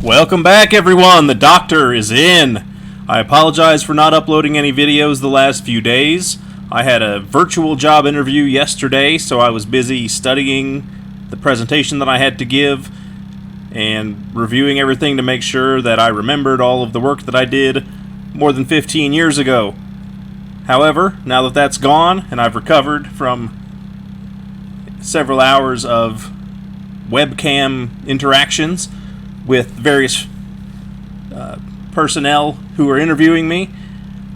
Welcome back, everyone. The doctor is in. I apologize for not uploading any videos the last few days. I had a virtual job interview yesterday, so I was busy studying the presentation that I had to give and reviewing everything to make sure that I remembered all of the work that I did more than 15 years ago. However, now that that's gone and I've recovered from several hours of webcam interactions with various personnel who are interviewing me,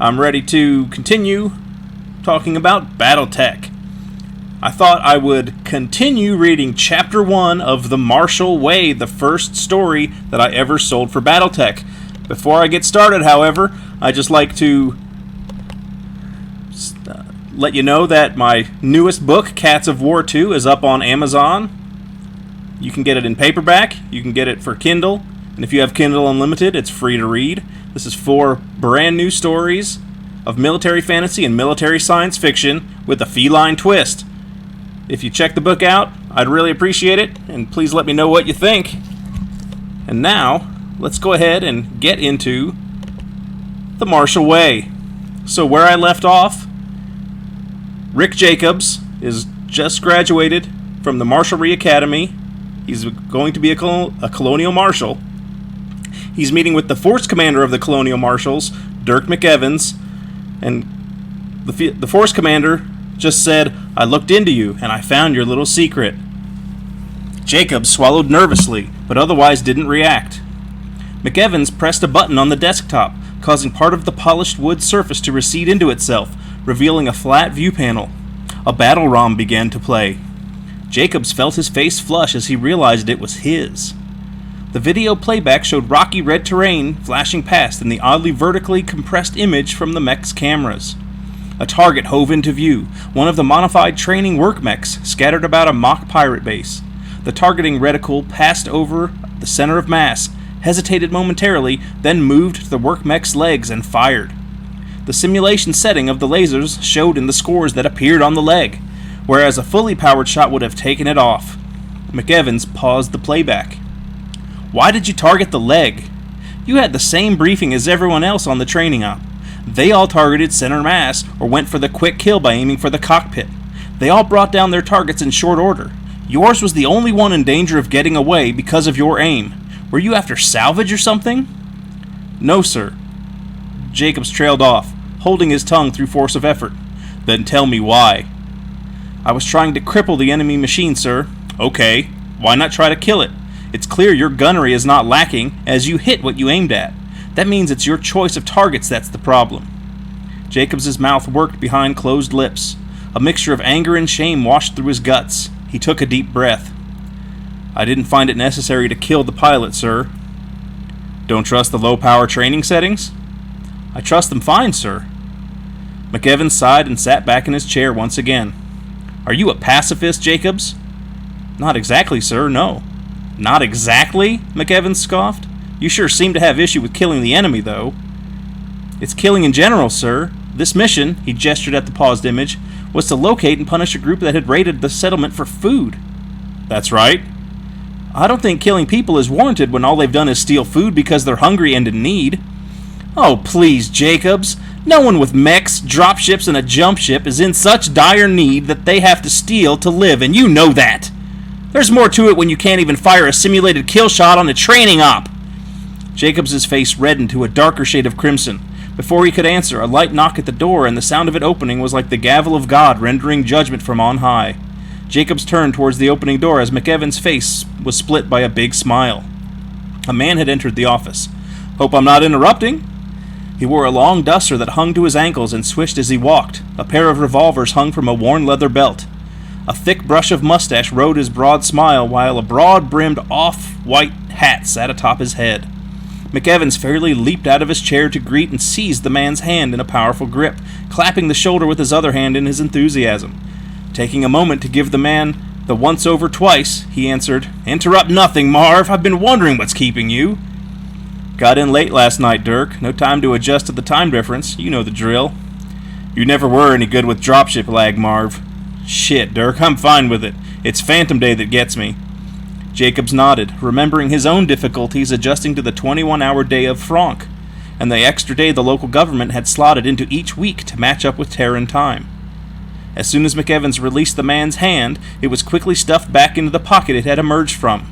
I'm ready to continue talking about BattleTech. I thought I would continue reading Chapter 1 of The Marshall Way, the first story that I ever sold for BattleTech. Before I get started, however, I'd just like to let you know that my newest book, Cats of War 2, is up on Amazon. You can get it in paperback, you can get it for Kindle, and if you have Kindle Unlimited, it's free to read. This is 4 brand new stories of military fantasy and military science fiction with a feline twist. If you check the book out, I'd really appreciate it, and please let me know what you think. And now, let's go ahead and get into The Marshall Way. So where I left off, Rick Jacobs is just graduated from the Marshalry Academy. He's going to be a colonial marshal. He's meeting with the force commander of the colonial marshals, Dirk McEvans, and the force commander just said, "I looked into you, and I found your little secret." Jacobs swallowed nervously, but otherwise didn't react. McEvans pressed a button on the desktop, causing part of the polished wood surface to recede into itself, revealing a flat view panel. A battle ROM began to play. Jacobs felt his face flush as he realized it was his. The video playback showed rocky red terrain flashing past in the oddly vertically compressed image from the mech's cameras. A target hove into view, one of the modified training work mechs scattered about a mock pirate base. The targeting reticle passed over the center of mass, hesitated momentarily, then moved to the work mech's legs and fired. The simulation setting of the lasers showed in the scores that appeared on the leg, whereas a fully powered shot would have taken it off. McEvans paused the playback. "Why did you target the leg? You had the same briefing as everyone else on the training op. They all targeted center mass or went for the quick kill by aiming for the cockpit. They all brought down their targets in short order. Yours was the only one in danger of getting away because of your aim. Were you after salvage or something?" "No, sir." Jacobs trailed off, holding his tongue through force of effort. "Then tell me why." "I was trying to cripple the enemy machine, sir." "Okay, why not try to kill it? It's clear your gunnery is not lacking, as you hit what you aimed at. That means it's your choice of targets that's the problem." Jacobs' mouth worked behind closed lips. A mixture of anger and shame washed through his guts. He took a deep breath. "I didn't find it necessary to kill the pilot, sir." "Don't trust the low-power training settings?" "I trust them fine, sir." McEvans sighed and sat back in his chair once again. "Are you a pacifist, Jacobs?" "Not exactly, sir, no." "Not exactly?" McEvans scoffed. "You sure seem to have issue with killing the enemy, though." "It's killing in general, sir. This mission," he gestured at the paused image, "was to locate and punish a group that had raided the settlement for food." "That's right." "I don't think killing people is warranted when all they've done is steal food because they're hungry and in need." "Oh, please, Jacobs. No one with mechs, dropships, and a jump ship is in such dire need that they have to steal to live, and you know that. There's more to it when you can't even fire a simulated kill shot on a training op." Jacobs' face reddened to a darker shade of crimson. Before he could answer, a light knock at the door and the sound of it opening was like the gavel of God rendering judgment from on high. Jacobs turned towards the opening door as McEvans' face was split by a big smile. A man had entered the office. "Hope I'm not interrupting?" He wore a long duster that hung to his ankles and swished as he walked. A pair of revolvers hung from a worn leather belt. A thick brush of mustache rode his broad smile, while a broad-brimmed off-white hat sat atop his head. McEvans fairly leaped out of his chair to greet and seized the man's hand in a powerful grip, clapping the shoulder with his other hand in his enthusiasm. Taking a moment to give the man the once over twice, he answered, "Interrupt nothing, Marv. I've been wondering what's keeping you." "Got in late last night, Dirk. No time to adjust to the time difference. You know the drill." "You never were any good with dropship lag, Marv." "Shit, Dirk. I'm fine with it. It's Phantom Day that gets me." Jacobs nodded, remembering his own difficulties adjusting to the 21-hour day of Franck, and the extra day the local government had slotted into each week to match up with Terran time. As soon as McEvans released the man's hand, it was quickly stuffed back into the pocket it had emerged from.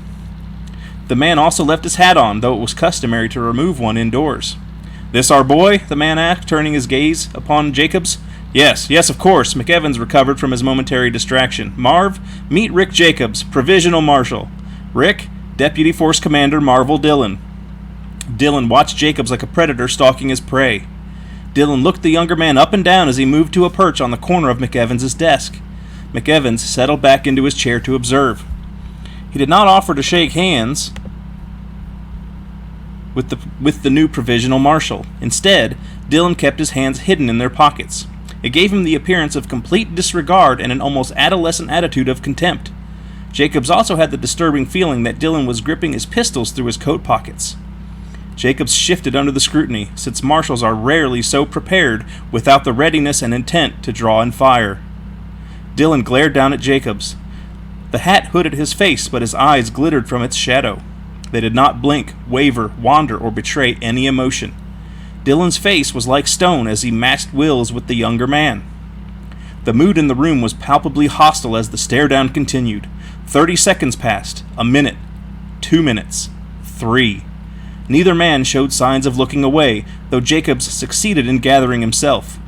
The man also left his hat on, though it was customary to remove one indoors. "This our boy?" the man asked, turning his gaze upon Jacobs. Yes, of course." McEvans recovered from his momentary distraction. "Marv, meet Rick Jacobs, Provisional Marshal. Rick, Deputy Force Commander Marvel Dillon." Dillon watched Jacobs like a predator stalking his prey. Dillon looked the younger man up and down as he moved to a perch on the corner of McEvans' desk. McEvans settled back into his chair to observe. He did not offer to shake hands with the new Provisional Marshal. Instead, Dillon kept his hands hidden in their pockets. It gave him the appearance of complete disregard and an almost adolescent attitude of contempt. Jacobs also had the disturbing feeling that Dillon was gripping his pistols through his coat pockets. Jacobs shifted under the scrutiny, since marshals are rarely so prepared without the readiness and intent to draw and fire. Dillon glared down at Jacobs. The hat hooded his face, but his eyes glittered from its shadow. They did not blink, waver, wander, or betray any emotion. Dillon's face was like stone as he matched wills with the younger man. The mood in the room was palpably hostile as the stare-down continued. 30 seconds passed, a minute, 2 minutes, 3. Neither man showed signs of looking away, though Jacobs succeeded in gathering himself.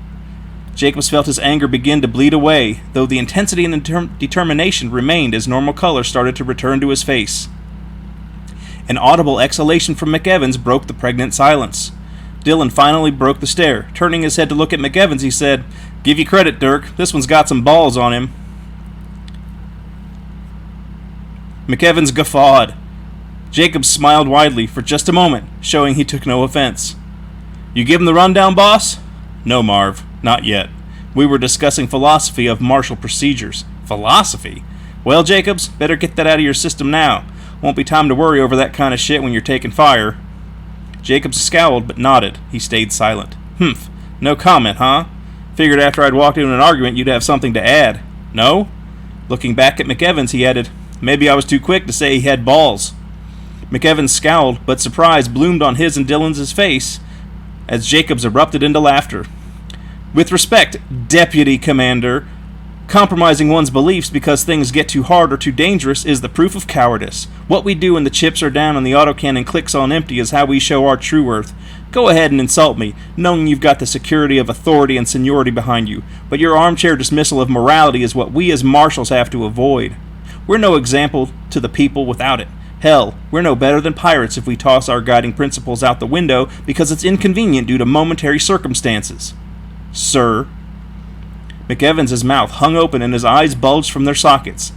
Jacobs felt his anger begin to bleed away, though the intensity and determination remained as normal color started to return to his face. An audible exhalation from McEvans broke the pregnant silence. Dillon finally broke the stare. Turning his head to look at McEvans, he said, "Give you credit, Dirk. This one's got some balls on him." McEvans guffawed. Jacobs smiled widely for just a moment, showing he took no offense. "You give him the rundown, boss?" "No, Marv. Not yet. We were discussing philosophy of martial procedures." "Philosophy? Well, Jacobs, better get that out of your system now. Won't be time to worry over that kind of shit when you're taking fire." Jacobs scowled but nodded. He stayed silent. "Humph. No comment, huh? Figured after I'd walked into an argument you'd have something to add." "No?" Looking back at McEvans, he added, "Maybe I was too quick to say he had balls." McEvans scowled, but surprise bloomed on his and Dillon's face as Jacobs erupted into laughter. "With respect, Deputy Commander, compromising one's beliefs because things get too hard or too dangerous is the proof of cowardice. What we do when the chips are down and the autocannon clicks on empty is how we show our true worth. Go ahead and insult me, knowing you've got the security of authority and seniority behind you, but your armchair dismissal of morality is what we as marshals have to avoid. We're no example to the people without it. Hell, we're no better than pirates if we toss our guiding principles out the window because it's inconvenient due to momentary circumstances. Sir." McEvans' mouth hung open and his eyes bulged from their sockets.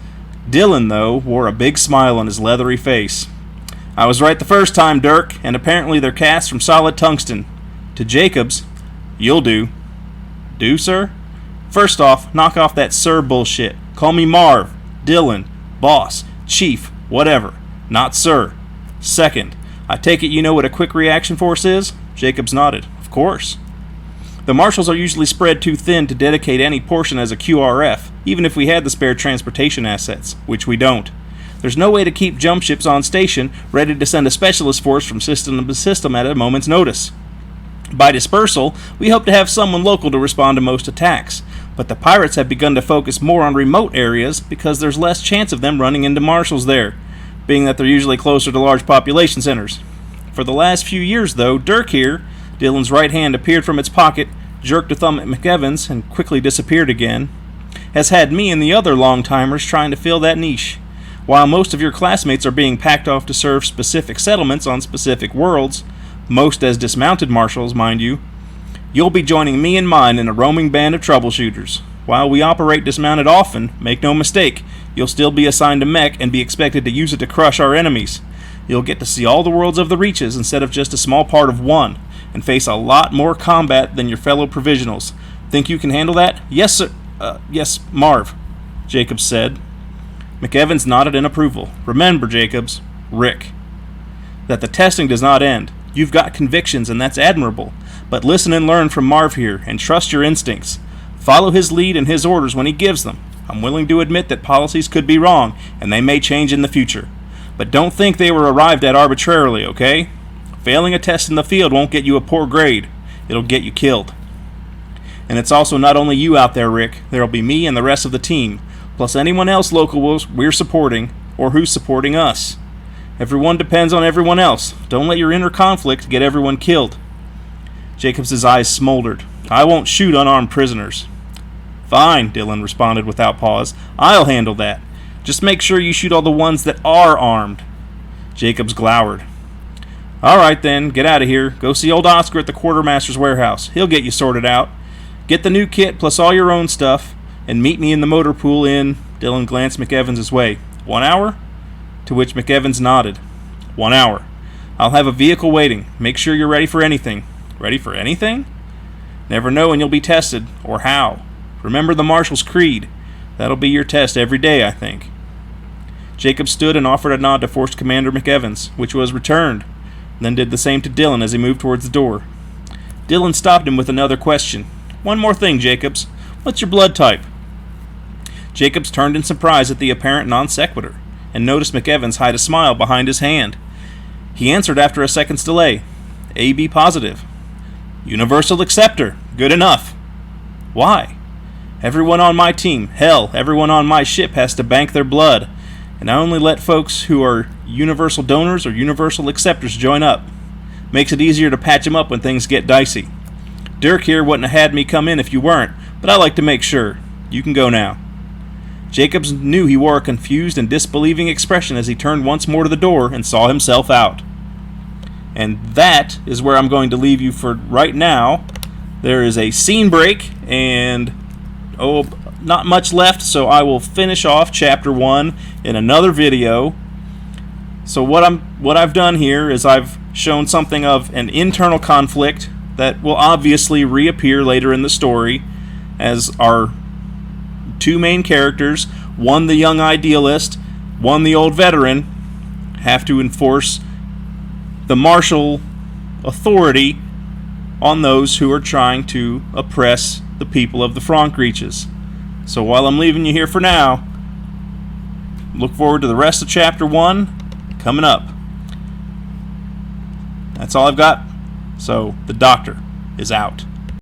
Dillon, though, wore a big smile on his leathery face. "I was right the first time, Dirk, and apparently they're cast from solid tungsten." To Jacobs, "You'll do." "Do, sir?" "First off, knock off that sir bullshit. Call me Marv, Dillon, boss, chief, whatever. Not sir. Second, I take it you know what a quick reaction force is?" Jacobs nodded. "Of course." "The marshals are usually spread too thin to dedicate any portion as a QRF, even if we had the spare transportation assets, which we don't. There's no way to keep jump ships on station, ready to send a specialist force from system to system at a moment's notice. By dispersal, we hope to have someone local to respond to most attacks, but the pirates have begun to focus more on remote areas because there's less chance of them running into marshals there, being that they're usually closer to large population centers. For the last few years, though, Dirk here," Dillon's right hand appeared from its pocket, jerked a thumb at McEvans, and quickly disappeared again, "has had me and the other long-timers trying to fill that niche. While most of your classmates are being packed off to serve specific settlements on specific worlds, most as dismounted marshals, mind you, you'll be joining me and mine in a roaming band of troubleshooters. While we operate dismounted often, make no mistake, you'll still be assigned a mech and be expected to use it to crush our enemies. You'll get to see all the worlds of the Reaches instead of just a small part of one, and face a lot more combat than your fellow provisionals. Think you can handle that?" "Yes, sir. Yes, Marv," Jacobs said. McEvans nodded in approval. "Remember, Jacobs, Rick, that the testing does not end. You've got convictions, and that's admirable. But listen and learn from Marv here, and trust your instincts. Follow his lead and his orders when he gives them. I'm willing to admit that policies could be wrong, and they may change in the future. But don't think they were arrived at arbitrarily, okay? Failing a test in the field won't get you a poor grade. It'll get you killed. And it's also not only you out there, Rick. There'll be me and the rest of the team, plus anyone else local we're supporting, or who's supporting us. Everyone depends on everyone else. Don't let your inner conflict get everyone killed. Jacobs' eyes smoldered. I won't shoot unarmed prisoners. Fine, Dillon responded without pause. I'll handle that. Just make sure you shoot all the ones that are armed. Jacobs glowered. All right then, get out of here. Go see old Oscar at the quartermaster's warehouse. He'll get you sorted out. Get the new kit plus all your own stuff, and meet me in the motor pool in... Dillon glanced McEvans' way. 1 hour? To which McEvans nodded. 1 hour. I'll have a vehicle waiting. Make sure you're ready for anything. Ready for anything? Never know when you'll be tested, or how. Remember the Marshal's creed. That'll be your test every day, I think. Jacob stood and offered a nod to Force Commander McEvans, which was returned, then did the same to Dillon as he moved towards the door. Dillon stopped him with another question. One more thing, Jacobs. What's your blood type? Jacobs turned in surprise at the apparent non sequitur, and noticed McEvans hide a smile behind his hand. He answered after a second's delay. AB positive. Universal acceptor. Good enough. Why? Everyone on my team, hell, everyone on my ship has to bank their blood, and I only let folks who are universal donors or universal acceptors join up. Makes it easier to patch them up when things get dicey. Dirk here wouldn't have had me come in if you weren't, but I like to make sure. You can go now. Jacobs knew he wore a confused and disbelieving expression as he turned once more to the door and saw himself out. And that is where I'm going to leave you for right now. There is a scene break, and not much left, so I will finish off Chapter 1 in another video. So what I've done here is I've shown something of an internal conflict that will obviously reappear later in the story as our two main characters, one the young idealist, one the old veteran, have to enforce the martial authority on those who are trying to oppress the people of the Franc Reaches. So while I'm leaving you here for now, look forward to the rest of Chapter 1 coming up. That's all I've got. So the Doctor is out.